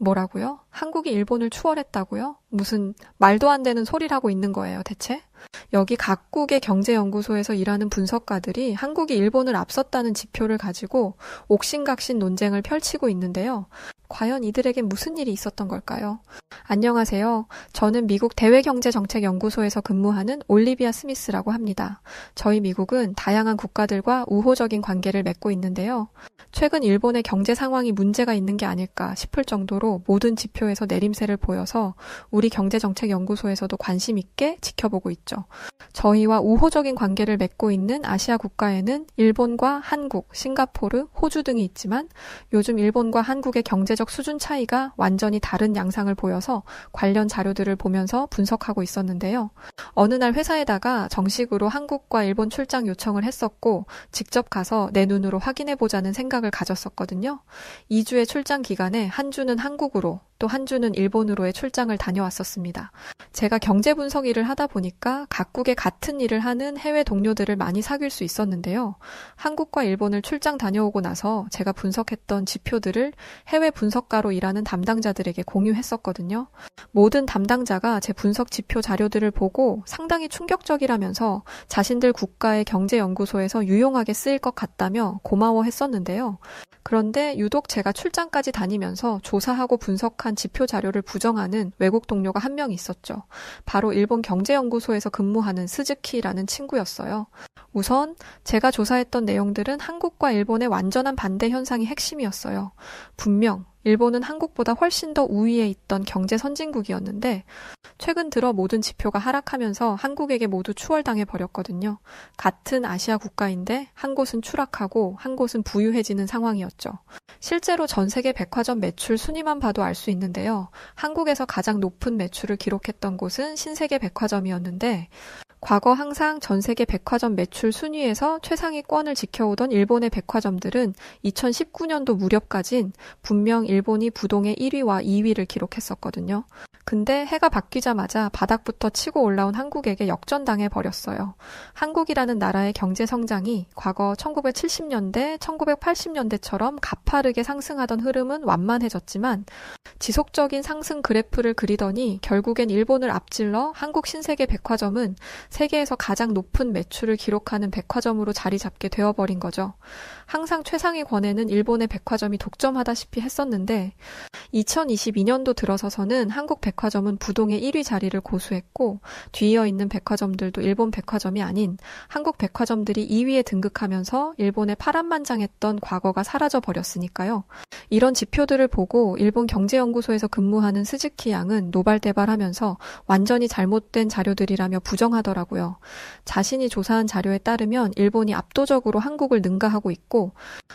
뭐라고요? 한국이 일본을 추월했다고요? 무슨 말도 안 되는 소리를 하고 있는 거예요, 대체? 여기 각국의 경제연구소에서 일하는 분석가들이 한국이 일본을 앞섰다는 지표를 가지고 옥신각신 논쟁을 펼치고 있는데요. 과연 이들에게 무슨 일이 있었던 걸까요? 안녕하세요. 저는 미국 대외경제정책연구소에서 근무하는 올리비아 스미스라고 합니다. 저희 미국은 다양한 국가들과 우호적인 관계를 맺고 있는데요. 최근 일본의 경제 상황이 문제가 있는 게 아닐까 싶을 정도로 모든 지표에서 내림세를 보여서 우리 경제정책연구소에서도 관심 있게 지켜보고 있죠. 저희와 우호적인 관계를 맺고 있는 아시아 국가에는 일본과 한국, 싱가포르, 호주 등이 있지만 요즘 일본과 한국의 경제적 수준 차이가 완전히 다른 양상을 보여서 관련 자료들을 보면서 분석하고 있었는데요. 어느 날 회사에다가 정식으로 한국과 일본 출장 요청을 했었고 직접 가서 내 눈으로 확인해보자는 생각을 가졌었거든요. 2주의 출장 기간에 한 주는 한국으로 또 한 주는 일본으로의 출장을 다녀왔었습니다. 제가 경제 분석 일을 하다 보니까 각국의 같은 일을 하는 해외 동료들을 많이 사귈 수 있었는데요. 한국과 일본을 출장 다녀오고 나서 제가 분석했던 지표들을 해외 분석가로 일하는 담당자들에게 공유했었거든요. 모든 담당자가 제 분석 지표 자료들을 보고 상당히 충격적이라면서 자신들 국가의 경제연구소에서 유용하게 쓰일 것 같다며 고마워했었는데요. 그런데 유독 제가 출장까지 다니면서 조사하고 분석한 지표 자료를 부정하는 외국 동료가 한 명 있었죠. 바로 일본 경제연구소에서 근무하는 스즈키라는 친구였어요. 우선 제가 조사했던 내용들은 한국과 일본의 완전한 반대 현상이 핵심이었어요. 분명 일본은 한국보다 훨씬 더 우위에 있던 경제 선진국이었는데 최근 들어 모든 지표가 하락하면서 한국에게 모두 추월당해 버렸거든요. 같은 아시아 국가인데 한 곳은 추락하고 한 곳은 부유해지는 상황이었죠. 실제로 전 세계 백화점 매출 순위만 봐도 알 수 있는데요. 한국에서 가장 높은 매출을 기록했던 곳은 신세계 백화점이었는데 과거 항상 전 세계 백화점 매출 순위에서 최상위권을 지켜오던 일본의 백화점들은 2019년도 무렵까진 분명 일본이 부동의 1위와 2위를 기록했었거든요. 근데 해가 바뀌자마자 바닥부터 치고 올라온 한국에게 역전당해 버렸어요. 한국이라는 나라의 경제 성장이 과거 1970년대, 1980년대처럼 가파르게 상승하던 흐름은 완만해졌지만 지속적인 상승 그래프를 그리더니 결국엔 일본을 앞질러 한국 신세계 백화점은 세계에서 가장 높은 매출을 기록하는 백화점으로 자리 잡게 되어버린 거죠. 항상 최상위권에는 일본의 백화점이 독점하다시피 했었는데 2022년도 들어서서는 한국 백화점은 부동의 1위 자리를 고수했고 뒤이어 있는 백화점들도 일본 백화점이 아닌 한국 백화점들이 2위에 등극하면서 일본의 파란만장했던 과거가 사라져 버렸으니까요. 이런 지표들을 보고 일본 경제연구소에서 근무하는 스즈키 양은 노발대발하면서 완전히 잘못된 자료들이라며 부정하더라고요. 자신이 조사한 자료에 따르면 일본이 압도적으로 한국을 능가하고 있고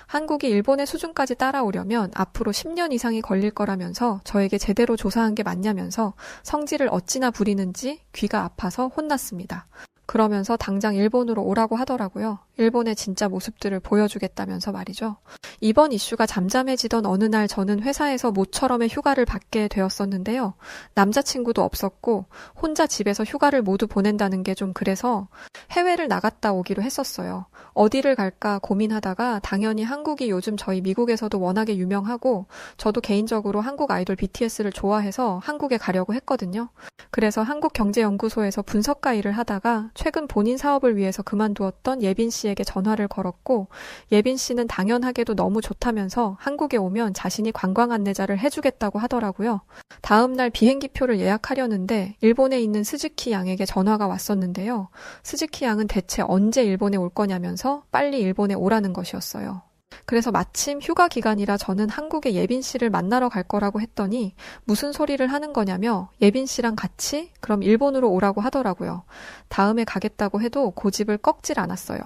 한국이 일본의 수준까지 따라오려면 앞으로 10년 이상이 걸릴 거라면서 저에게 제대로 조사한 게 맞냐면서 성질을 어찌나 부리는지 귀가 아파서 혼났습니다. 그러면서 당장 일본으로 오라고 하더라고요. 일본의 진짜 모습들을 보여주겠다면서 말이죠. 이번 이슈가 잠잠해지던 어느 날 저는 회사에서 모처럼의 휴가를 받게 되었었는데요. 남자친구도 없었고 혼자 집에서 휴가를 모두 보낸다는 게 좀 그래서 해외를 나갔다 오기로 했었어요. 어디를 갈까 고민하다가 당연히 한국이 요즘 저희 미국에서도 워낙에 유명하고 저도 개인적으로 한국 아이돌 BTS를 좋아해서 한국에 가려고 했거든요. 그래서 한국경제연구소에서 분석가 일을 하다가 최근 본인 사업을 위해서 그만두었던 예빈 씨에게 전화를 걸었고 예빈 씨는 당연하게도 너무 좋다면서 한국에 오면 자신이 관광 안내자를 해주겠다고 하더라고요. 다음 날 비행기표를 예약하려는데 일본에 있는 스즈키 양에게 전화가 왔었는데요. 스즈키 양은 대체 언제 일본에 올 거냐면서 빨리 일본에 오라는 것이었어요. 그래서 마침 휴가 기간이라 저는 한국에 예빈 씨를 만나러 갈 거라고 했더니 무슨 소리를 하는 거냐며 예빈 씨랑 같이 그럼 일본으로 오라고 하더라고요. 다음에 가겠다고 해도 고집을 꺾질 않았어요.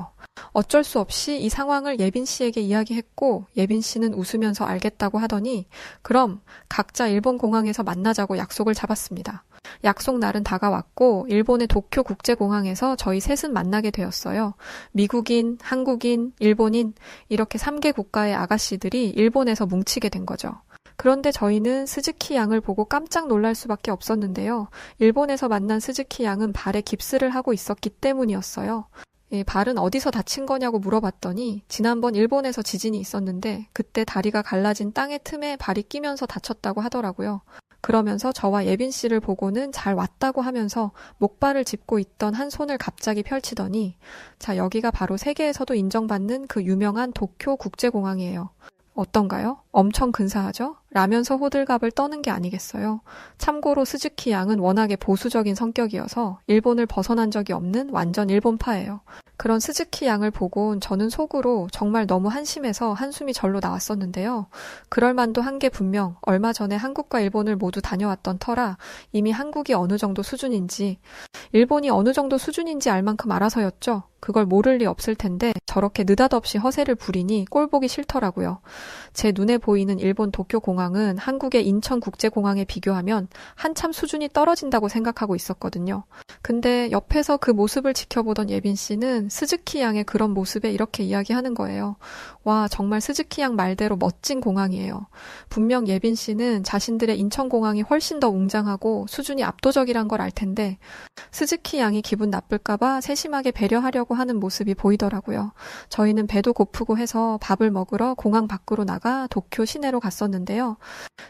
어쩔 수 없이 이 상황을 예빈 씨에게 이야기했고 예빈 씨는 웃으면서 알겠다고 하더니 그럼 각자 일본 공항에서 만나자고 약속을 잡았습니다. 약속 날은 다가왔고 일본의 도쿄 국제공항에서 저희 셋은 만나게 되었어요. 미국인, 한국인, 일본인 이렇게 3개 국가의 아가씨들이 일본에서 뭉치게 된 거죠. 그런데 저희는 스즈키 양을 보고 깜짝 놀랄 수밖에 없었는데요. 일본에서 만난 스즈키 양은 발에 깁스를 하고 있었기 때문이었어요. 이 발은 어디서 다친 거냐고 물어봤더니 지난번 일본에서 지진이 있었는데 그때 다리가 갈라진 땅의 틈에 발이 끼면서 다쳤다고 하더라고요. 그러면서 저와 예빈 씨를 보고는 잘 왔다고 하면서 목발을 짚고 있던 한 손을 갑자기 펼치더니 자, 여기가 바로 세계에서도 인정받는 그 유명한 도쿄 국제공항이에요. 어떤가요? 엄청 근사하죠? 라면서 호들갑을 떠는 게 아니겠어요. 참고로 스즈키 양은 워낙에 보수적인 성격이어서 일본을 벗어난 적이 없는 완전 일본파예요. 그런 스즈키 양을 보곤 저는 속으로 정말 너무 한심해서 한숨이 절로 나왔었는데요. 그럴 만도 한 게 분명 얼마 전에 한국과 일본을 모두 다녀왔던 터라 이미 한국이 어느 정도 수준인지 일본이 어느 정도 수준인지 알 만큼 알아서였죠. 그걸 모를 리 없을 텐데 저렇게 느닷없이 허세를 부리니 꼴보기 싫더라고요. 제 눈에 보이는 일본 도쿄 공항은 한국의 인천국제공항에 비교하면 한참 수준이 떨어진다고 생각하고 있었거든요. 근데 옆에서 그 모습을 지켜보던 예빈 씨는 스즈키 양의 그런 모습에 이렇게 이야기하는 거예요. 와, 정말 스즈키 양 말대로 멋진 공항이에요. 분명 예빈 씨는 자신들의 인천공항이 훨씬 더 웅장하고 수준이 압도적이란 걸 알 텐데 스즈키 양이 기분 나쁠까봐 세심하게 배려하려고 하는 모습이 보이더라고요. 저희는 배도 고프고 해서 밥을 먹으러 공항 밖으로 나가 도쿄 시내로 갔었는데요.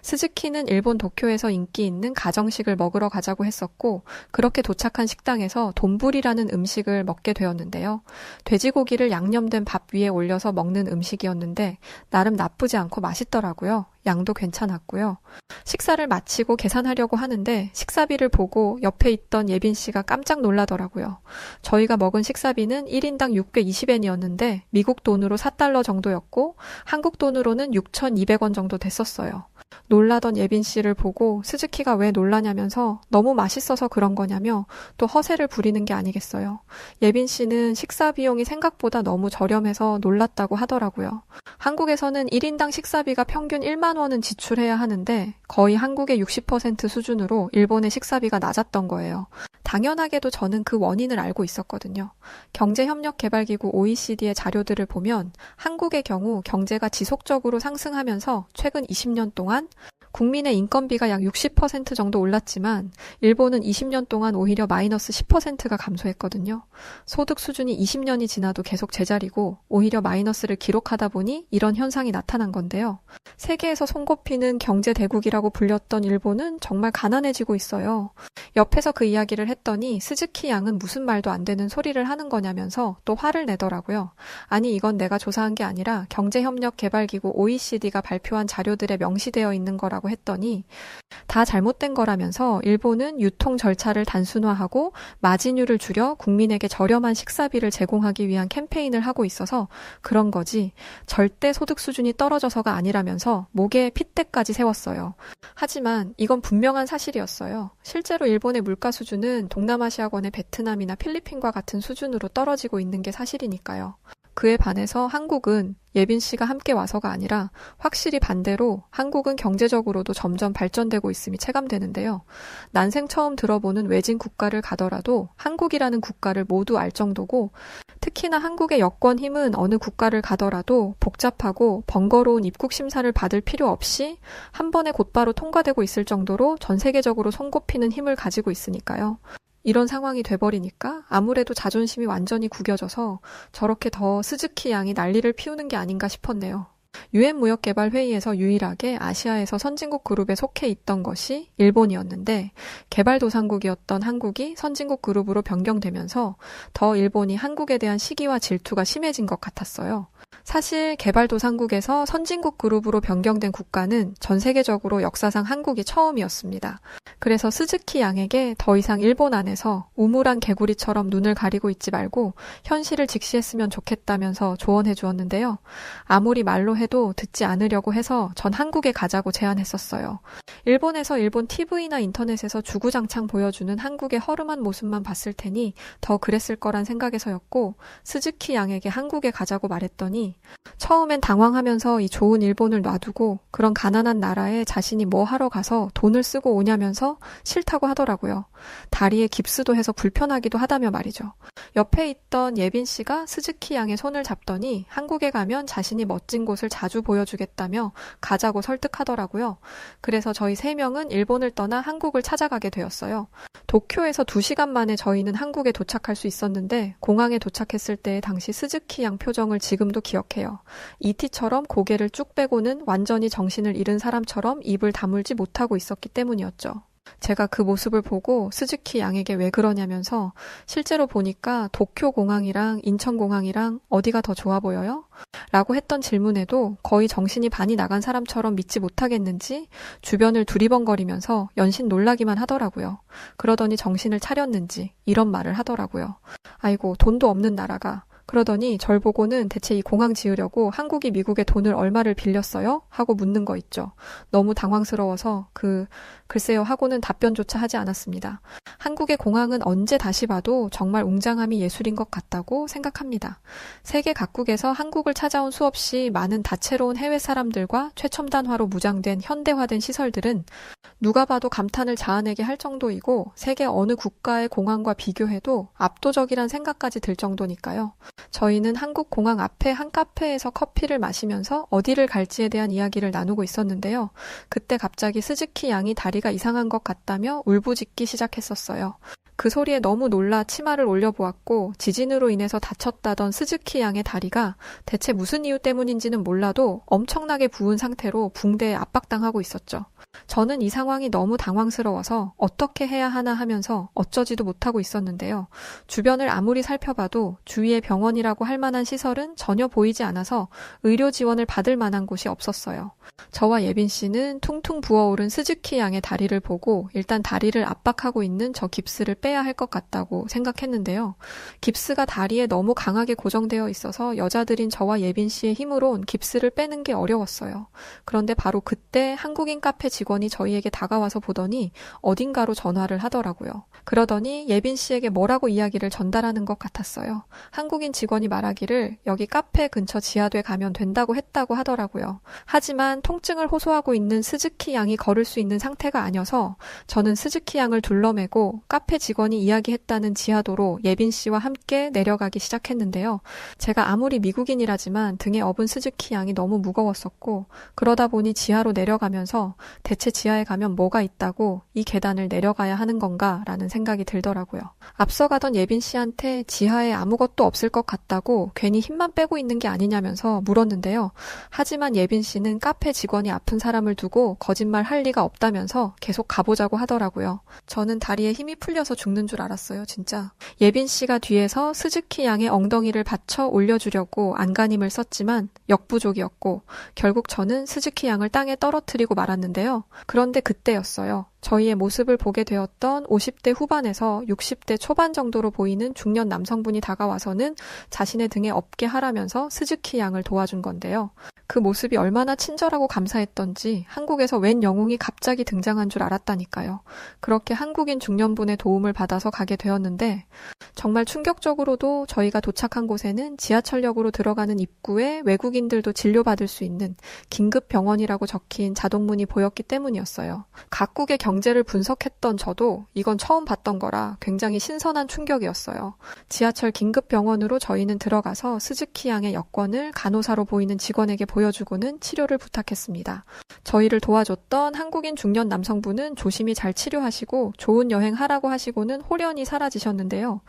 스즈키는 일본 도쿄에서 인기 있는 가정식을 먹으러 가자고 했었고 그렇게 도착한 식당에서 돈부리라는 음식을 먹게 되었는데요. 돼지고기를 양념된 밥 위에 올려서 먹는 음식이었는데 나름 나쁘지 않고 맛있더라고요. 양도 괜찮았고요. 식사를 마치고 계산하려고 하는데 식사비를 보고 옆에 있던 예빈 씨가 깜짝 놀라더라고요. 저희가 먹은 식사비는 1인당 620엔이었는데 미국 돈으로 4달러 정도였고 한국 돈으로는 6,200원 정도 됐었어요. 놀라던 예빈 씨를 보고 스즈키가 왜 놀라냐면서 너무 맛있어서 그런 거냐며 또 허세를 부리는 게 아니겠어요. 예빈 씨는 식사 비용이 생각보다 너무 저렴해서 놀랐다고 하더라고요. 한국에서는 1인당 식사비가 평균 1만 원은 지출해야 하는데 거의 한국의 60% 수준으로 일본의 식사비가 낮았던 거예요. 당연하게도 저는 그 원인을 알고 있었거든요. 경제협력개발기구 OECD의 자료들을 보면 한국의 경우 경제가 지속적으로 상승하면서 최근 20년 동안 국민의 인건비가 약 60% 정도 올랐지만 일본은 20년 동안 오히려 마이너스 10%가 감소했거든요. 소득 수준이 20년이 지나도 계속 제자리고 오히려 마이너스를 기록하다 보니 이런 현상이 나타난 건데요. 세계에서 손꼽히는 경제대국이라고 불렸던 일본은 정말 가난해지고 있어요. 옆에서 그 이야기를 했더니 스즈키 양은 무슨 말도 안 되는 소리를 하는 거냐면서 또 화를 내더라고요. 아니 이건 내가 조사한 게 아니라 경제협력개발기구 OECD가 발표한 자료들에 명시되어 있는 거라고 했더니 다 잘못된 거라면서 일본은 유통 절차를 단순화하고 마진율을 줄여 국민에게 저렴한 식사비를 제공하기 위한 캠페인을 하고 있어서 그런 거지 절대 소득 수준이 떨어져서가 아니라면서 목에 핏대까지 세웠어요. 하지만 이건 분명한 사실이었어요. 실제로 일본의 물가 수준은 동남아시아권의 베트남이나 필리핀과 같은 수준으로 떨어지고 있는 게 사실이니까요. 그에 반해서 한국은 예빈 씨가 함께 와서가 아니라 확실히 반대로 한국은 경제적으로도 점점 발전되고 있음이 체감되는데요. 난생 처음 들어보는 외진 국가를 가더라도 한국이라는 국가를 모두 알 정도고 특히나 한국의 여권 힘은 어느 국가를 가더라도 복잡하고 번거로운 입국 심사를 받을 필요 없이 한 번에 곧바로 통과되고 있을 정도로 전 세계적으로 손꼽히는 힘을 가지고 있으니까요. 이런 상황이 돼버리니까 아무래도 자존심이 완전히 구겨져서 저렇게 더 스즈키 양이 난리를 피우는 게 아닌가 싶었네요. UN 무역개발회의에서 유일하게 아시아에서 선진국 그룹에 속해 있던 것이 일본이었는데 개발도상국이었던 한국이 선진국 그룹으로 변경되면서 더 일본이 한국에 대한 시기와 질투가 심해진 것 같았어요. 사실 개발도상국에서 선진국 그룹으로 변경된 국가는 전 세계적으로 역사상 한국이 처음이었습니다. 그래서 스즈키 양에게 더 이상 일본 안에서 우물안 개구리처럼 눈을 가리고 있지 말고 현실을 직시했으면 좋겠다면서 조언해 주었는데요. 아무리 말로 해도 듣지 않으려고 해서 전 한국에 가자고 제안했었어요. 일본에서 일본 TV나 인터넷에서 주구장창 보여주는 한국의 허름한 모습만 봤을 테니 더 그랬을 거란 생각에서였고 스즈키 양에게 한국에 가자고 말했더니 처음엔 당황하면서 이 좋은 일본을 놔두고 그런 가난한 나라에 자신이 뭐 하러 가서 돈을 쓰고 오냐면서 싫다고 하더라고요. 다리에 깁스도 해서 불편하기도 하다며 말이죠. 옆에 있던 예빈 씨가 스즈키 양의 손을 잡더니 한국에 가면 자신이 멋진 곳을 자주 보여주겠다며 가자고 설득하더라고요. 그래서 저희 3명은 일본을 떠나 한국을 찾아가게 되었어요. 도쿄에서 2시간 만에 저희는 한국에 도착할 수 있었는데 공항에 도착했을 때 당시 스즈키 양 표정을 지금도 기억해요. 이티처럼 고개를 쭉 빼고는 완전히 정신을 잃은 사람처럼 입을 다물지 못하고 있었기 때문이었죠. 제가 그 모습을 보고 스즈키 양에게 왜 그러냐면서 실제로 보니까 도쿄 공항이랑 인천 공항이랑 어디가 더 좋아 보여요? 라고 했던 질문에도 거의 정신이 반이 나간 사람처럼 믿지 못하겠는지 주변을 두리번거리면서 연신 놀라기만 하더라고요. 그러더니 정신을 차렸는지 이런 말을 하더라고요. 아이고, 돈도 없는 나라가. 그러더니 절 보고는 대체 이 공항 지으려고 한국이 미국에 돈을 얼마를 빌렸어요? 하고 묻는 거 있죠. 너무 당황스러워서 글쎄요 하고는 답변조차 하지 않았습니다. 한국의 공항은 언제 다시 봐도 정말 웅장함이 예술인 것 같다고 생각합니다. 세계 각국에서 한국을 찾아온 수없이 많은 다채로운 해외 사람들과 최첨단화로 무장된 현대화된 시설들은 누가 봐도 감탄을 자아내게 할 정도이고 세계 어느 국가의 공항과 비교해도 압도적이란 생각까지 들 정도니까요. 저희는 한국 공항 앞에 한 카페에서 커피를 마시면서 어디를 갈지에 대한 이야기를 나누고 있었는데요. 그때 갑자기 스즈키 양이 다리가 이상한 것 같다며 울부짖기 시작했었어요. 그 소리에 너무 놀라 치마를 올려보았고 지진으로 인해서 다쳤다던 스즈키 양의 다리가 대체 무슨 이유 때문인지는 몰라도 엄청나게 부은 상태로 붕대에 압박당하고 있었죠. 저는 이 상황이 너무 당황스러워서 어떻게 해야 하나 하면서 어쩌지도 못하고 있었는데요. 주변을 아무리 살펴봐도 주위에 병원이라고 할 만한 시설은 전혀 보이지 않아서 의료 지원을 받을 만한 곳이 없었어요. 저와 예빈 씨는 퉁퉁 부어오른 스즈키 양의 다리를 보고 일단 다리를 압박하고 있는 저 깁스를 빼야 할 것 같다고 생각했는데요. 깁스가 다리에 너무 강하게 고정되어 있어서 여자들인 저와 예빈 씨의 힘으론 깁스를 빼는 게 어려웠어요. 그런데 바로 그때 한국인 카페 직원이 저희에게 다가와서 보더니 어딘가로 전화를 하더라고요. 그러더니 예빈 씨에게 뭐라고 이야기를 전달하는 것 같았어요. 한국인 직원이 말하기를 여기 카페 근처 지하도에 가면 된다고 했다고 하더라고요. 하지만 통증을 호소하고 있는 스즈키 양이 걸을 수 있는 상태가 아니어서 저는 스즈키 양을 둘러매고 카페 직원이 이야기했다는 지하도로 예빈 씨와 함께 내려가기 시작했는데요. 제가 아무리 미국인이라지만 등에 업은 스즈키 양이 너무 무거웠었고 그러다 보니 지하로 내려가면서 대체 지하에 가면 뭐가 있다고 이 계단을 내려가야 하는 건가 라는 생각이 들더라고요. 앞서가던 예빈 씨한테 지하에 아무것도 없을 것 같다고 괜히 힘만 빼고 있는 게 아니냐면서 물었는데요. 하지만 예빈 씨는 카페 직원이 아픈 사람을 두고 거짓말 할 리가 없다면서 계속 가보자고 하더라고요. 저는 다리에 힘이 풀려서 죽는 줄 알았어요, 진짜. 예빈 씨가 뒤에서 스즈키 양의 엉덩이를 받쳐 올려주려고 안간힘을 썼지만 역부족이었고 결국 저는 스즈키 양을 땅에 떨어뜨리고 말았는데요. 그런데 그때였어요. 저희의 모습을 보게 되었던 50대 후반에서 60대 초반 정도로 보이는 중년 남성분이 다가와서는 자신의 등에 업게 하라면서 스즈키 양을 도와준 건데요. 그 모습이 얼마나 친절하고 감사했던지 한국에서 웬 영웅이 갑자기 등장한 줄 알았다니까요. 그렇게 한국인 중년분의 도움을 받아서 가게 되었는데 정말 충격적으로도 저희가 도착한 곳에는 지하철역으로 들어가는 입구에 외국인들도 진료받을 수 있는 긴급병원이라고 적힌 자동문이 보였기 때문이었어요. 각국의 경제를 분석했던 저도 이건 처음 봤던 거라 굉장히 신선한 충격이었어요. 지하철 긴급병원으로 저희는 들어가서 스즈키 양의 여권을 간호사로 보이는 직원에게 보여주고는 치료를 부탁했습니다. 저희를 도와줬던 한국인 중년 남성분은 조심히 잘 치료하시고 좋은 여행 하라고 하시고는 홀연히 사라지셨는데요.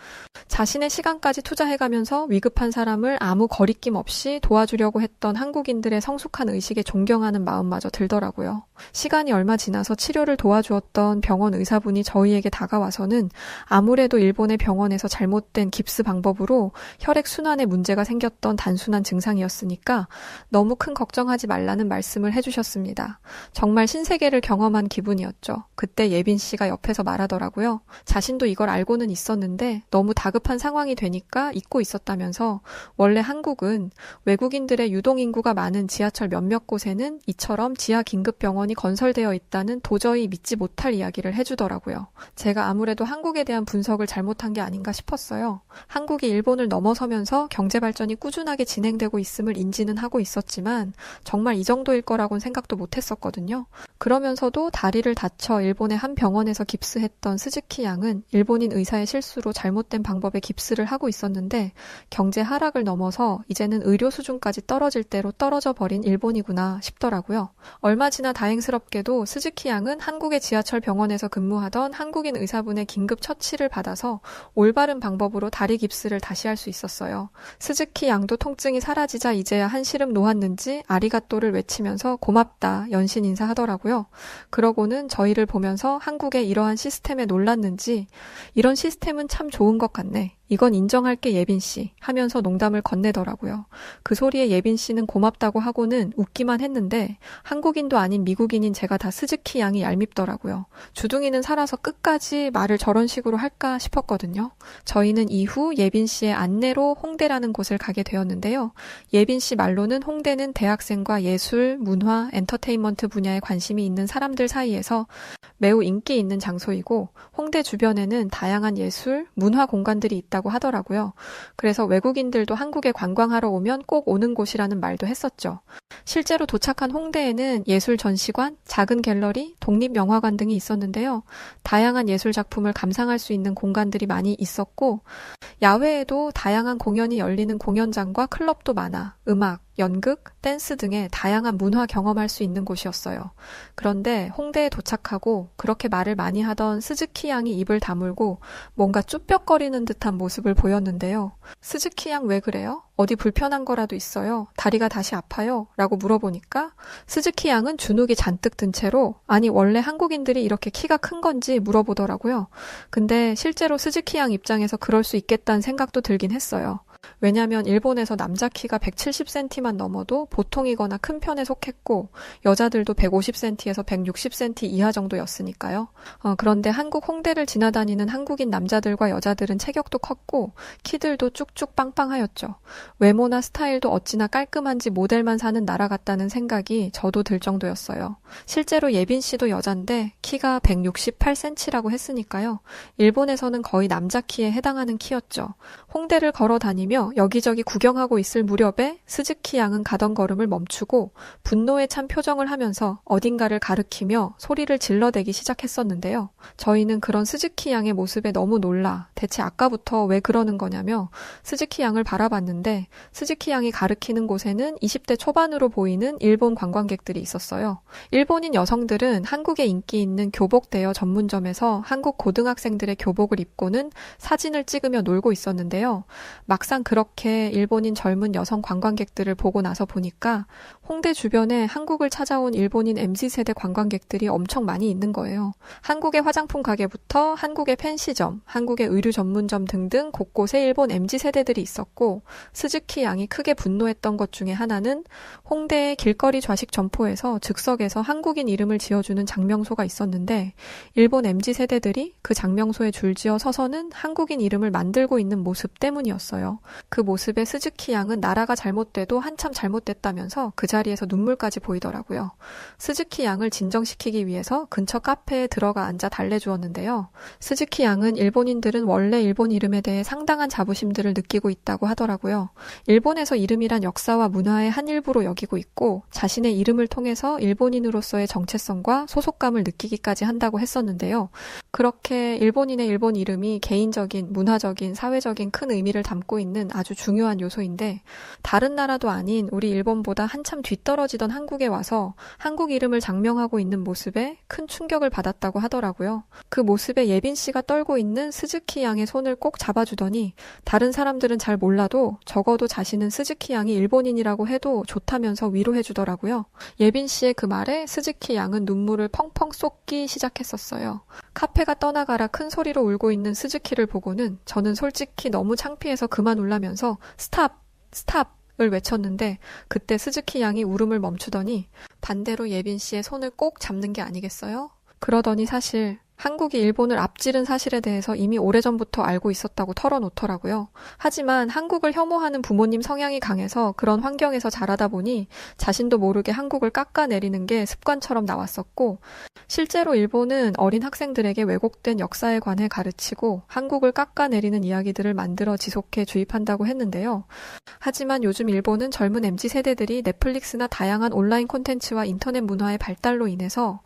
자신의 시간까지 투자해가면서 위급한 사람을 아무 거리낌 없이 도와주려고 했던 한국인들의 성숙한 의식에 존경하는 마음마저 들더라고요. 시간이 얼마 지나서 치료를 도와주었던 병원 의사분이 저희에게 다가와서는 아무래도 일본의 병원에서 잘못된 깁스 방법으로 혈액순환에 문제가 생겼던 단순한 증상이었으니까 너무 큰 걱정하지 말라는 말씀을 해주셨습니다. 정말 신세계를 경험한 기분이었죠. 그때 예빈 씨가 옆에서 말하더라고요. 자신도 이걸 알고는 있었는데 너무 다급한 상황이 되니까 잊고 있었다면서 원래 한국은 외국인들의 유동인구가 많은 지하철 몇몇 곳에는 이처럼 지하 긴급병원이 발전이 건설되어 있다는 도저히 믿지 못할 이야기를 해주더라고요. 제가 아무래도 한국에 대한 분석을 잘못한 게 아닌가 싶었어요. 한국이 일본을 넘어서면서 경제 발전이 꾸준하게 진행되고 있음을 인지는 하고 있었지만 정말 이 정도일 거라고는 생각도 못했었거든요. 그러면서도 다리를 다쳐 일본의 한 병원에서 깁스했던 스즈키 양은 일본인 의사의 실수로 잘못된 방법에 깁스를 하고 있었는데 경제 하락을 넘어서 이제는 의료 수준까지 떨어질 대로 떨어져 버린 일본이구나 싶더라고요. 얼마 지나 다행스럽게도 스즈키 양은 한국의 지하철 병원에서 근무하던 한국인 의사분의 긴급 처치를 받아서 올바른 방법으로 다리 깁스를 다시 할 수 있었어요. 스즈키 양도 통증이 사라지자 이제야 한시름 놓았는지 아리가또를 외치면서 고맙다 연신 인사하더라고요. 그러고는 저희를 보면서 한국의 이러한 시스템에 놀랐는지 이런 시스템은 참 좋은 것 같네. 이건 인정할게 예빈씨 하면서 농담을 건네더라고요. 그 소리에 예빈씨는 고맙다고 하고는 웃기만 했는데 한국인도 아닌 미국인인 제가 다 스즈키 양이 얄밉더라고요. 주둥이는 살아서 끝까지 말을 저런 식으로 할까 싶었거든요. 저희는 이후 예빈씨의 안내로 홍대라는 곳을 가게 되었는데요. 예빈씨 말로는 홍대는 대학생과 예술, 문화, 엔터테인먼트 분야에 관심이 있는 사람들 사이에서 매우 인기 있는 장소이고 홍대 주변에는 다양한 예술, 문화 공간들이 있다고 하더라고요. 그래서 외국인들도 한국에 관광하러 오면 꼭 오는 곳이라는 말도 했었죠. 실제로 도착한 홍대에는 예술 전시관, 작은 갤러리, 독립영화관 등이 있었는데요. 다양한 예술 작품을 감상할 수 있는 공간들이 많이 있었고 야외에도 다양한 공연이 열리는 공연장과 클럽도 많아 음악, 연극, 댄스 등의 다양한 문화 경험할 수 있는 곳이었어요. 그런데 홍대에 도착하고 그렇게 말을 많이 하던 스즈키 양이 입을 다물고 뭔가 쭈뼛거리는 듯한 모습을 보였는데요. 스즈키 양 왜 그래요? 어디 불편한 거라도 있어요? 다리가 다시 아파요? 라고 물어보니까 스즈키 양은 주눅이 잔뜩 든 채로 아니 원래 한국인들이 이렇게 키가 큰 건지 물어보더라고요. 근데 실제로 스즈키 양 입장에서 그럴 수 있겠다는 생각도 들긴 했어요. 왜냐면 일본에서 남자 키가 170cm만 넘어도 보통이거나 큰 편에 속했고 여자들도 150cm에서 160cm 이하 정도였으니까요. 그런데 한국 홍대를 지나다니는 한국인 남자들과 여자들은 체격도 컸고 키들도 쭉쭉 빵빵하였죠. 외모나 스타일도 어찌나 깔끔한지 모델만 사는 나라 같다는 생각이 저도 들 정도였어요. 실제로 예빈 씨도 여잔데 키가 168cm라고 했으니까요. 일본에서는 거의 남자 키에 해당하는 키였죠. 홍대를 걸어 다니며 여기저기 구경하고 있을 무렵에 스즈키 양은 가던 걸음을 멈추고 분노에 찬 표정을 하면서 어딘가를 가리키며 소리를 질러대기 시작했었는데요. 저희는 그런 스즈키 양의 모습에 너무 놀라 대체 아까부터 왜 그러는 거냐며 스즈키 양을 바라봤는데 스즈키 양이 가리키는 곳에는 20대 초반으로 보이는 일본 관광객들이 있었어요. 일본인 여성들은 한국에 인기 있는 교복 대여 전문점에서 한국 고등학생들의 교복을 입고는 사진을 찍으며 놀고 있었는데요. 막상 그렇게 일본인 젊은 여성 관광객들을 보고 나서 보니까 홍대 주변에 한국을 찾아온 일본인 MZ세대 관광객들이 엄청 많이 있는 거예요. 한국의 화장품 가게부터 한국의 펜시점, 한국의 의류 전문점 등등 곳곳에 일본 MZ세대들이 있었고 스즈키 양이 크게 분노했던 것 중에 하나는 홍대의 길거리 좌식 점포에서 즉석에서 한국인 이름을 지어주는 장명소가 있었는데 일본 MZ세대들이 그 장명소에 줄지어 서서는 한국인 이름을 만들고 있는 모습 때문이었어요. 그 모습에 스즈키 양은 나라가 잘못돼도 한참 잘못됐다면서 그 자리에서 눈물까지 보이더라고요. 스즈키 양을 진정시키기 위해서 근처 카페에 들어가 앉아 달래주었는데요. 스즈키 양은 일본인들은 원래 일본 이름에 대해 상당한 자부심들을 느끼고 있다고 하더라고요. 일본에서 이름이란 역사와 문화의 한 일부로 여기고 있고 자신의 이름을 통해서 일본인으로서의 정체성과 소속감을 느끼기까지 한다고 했었는데요. 그렇게 일본인의 일본 이름이 개인적인, 문화적인, 사회적인 큰 의미를 담고 있는 아주 중요한 요소인데 다른 나라도 아닌 우리 일본보다 한참 뒤떨어지던 한국에 와서 한국 이름을 장명하고 있는 모습에 큰 충격을 받았다고 하더라고요. 그 모습에 예빈 씨가 떨고 있는 스즈키 양의 손을 꼭 잡아주더니 다른 사람들은 잘 몰라도 적어도 자신은 스즈키 양이 일본인이라고 해도 좋다면서 위로해주더라고요. 예빈 씨의 그 말에 스즈키 양은 눈물을 펑펑 쏟기 시작했었어요. 카페가 떠나가라 큰 소리로 울고 있는 스즈키를 보고는 저는 솔직히 너무 창피해서 그만 울라면서 스탑! 스탑! 을 외쳤는데 그때 스즈키 양이 울음을 멈추더니 반대로 예빈 씨의 손을 꼭 잡는 게 아니겠어요? 그러더니 사실 한국이 일본을 앞지른 사실에 대해서 이미 오래전부터 알고 있었다고 털어놓더라고요. 하지만 한국을 혐오하는 부모님 성향이 강해서 그런 환경에서 자라다 보니 자신도 모르게 한국을 깎아내리는 게 습관처럼 나왔었고, 실제로 일본은 어린 학생들에게 왜곡된 역사에 관해 가르치고 한국을 깎아내리는 이야기들을 만들어 지속해 주입한다고 했는데요. 하지만 요즘 일본은 젊은 MZ세대들이 넷플릭스나 다양한 온라인 콘텐츠와 인터넷 문화의 발달로 인해서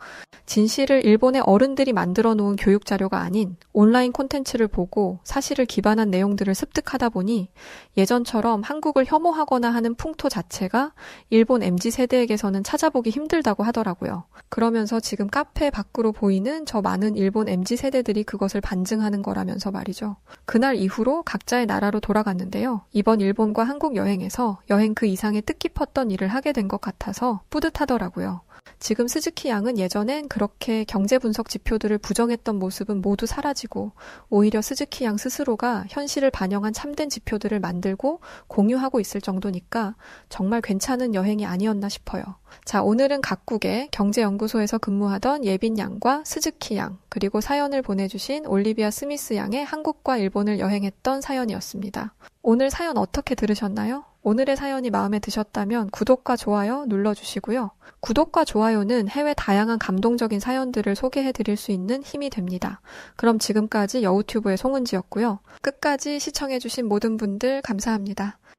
진실을 일본의 어른들이 만들어 놓은 교육 자료가 아닌 온라인 콘텐츠를 보고 사실을 기반한 내용들을 습득하다 보니 예전처럼 한국을 혐오하거나 하는 풍토 자체가 일본 MZ세대에게서는 찾아보기 힘들다고 하더라고요. 그러면서 지금 카페 밖으로 보이는 저 많은 일본 MZ세대들이 그것을 반증하는 거라면서 말이죠. 그날 이후로 각자의 나라로 돌아갔는데요. 이번 일본과 한국 여행에서 여행 그 이상의 뜻깊었던 일을 하게 된 것 같아서 뿌듯하더라고요. 지금 스즈키 양은 예전엔 그렇게 경제 분석 지표들을 부정했던 모습은 모두 사라지고 오히려 스즈키 양 스스로가 현실을 반영한 참된 지표들을 만들고 공유하고 있을 정도니까 정말 괜찮은 여행이 아니었나 싶어요. 자, 오늘은 각국의 경제연구소에서 근무하던 예빈 양과 스즈키 양, 그리고 사연을 보내주신 올리비아 스미스 양의 한국과 일본을 여행했던 사연이었습니다. 오늘 사연 어떻게 들으셨나요? 오늘의 사연이 마음에 드셨다면 구독과 좋아요 눌러주시고요. 구독과 좋아요는 해외 다양한 감동적인 사연들을 소개해드릴 수 있는 힘이 됩니다. 그럼 지금까지 여우튜브의 송은지였고요. 끝까지 시청해주신 모든 분들 감사합니다.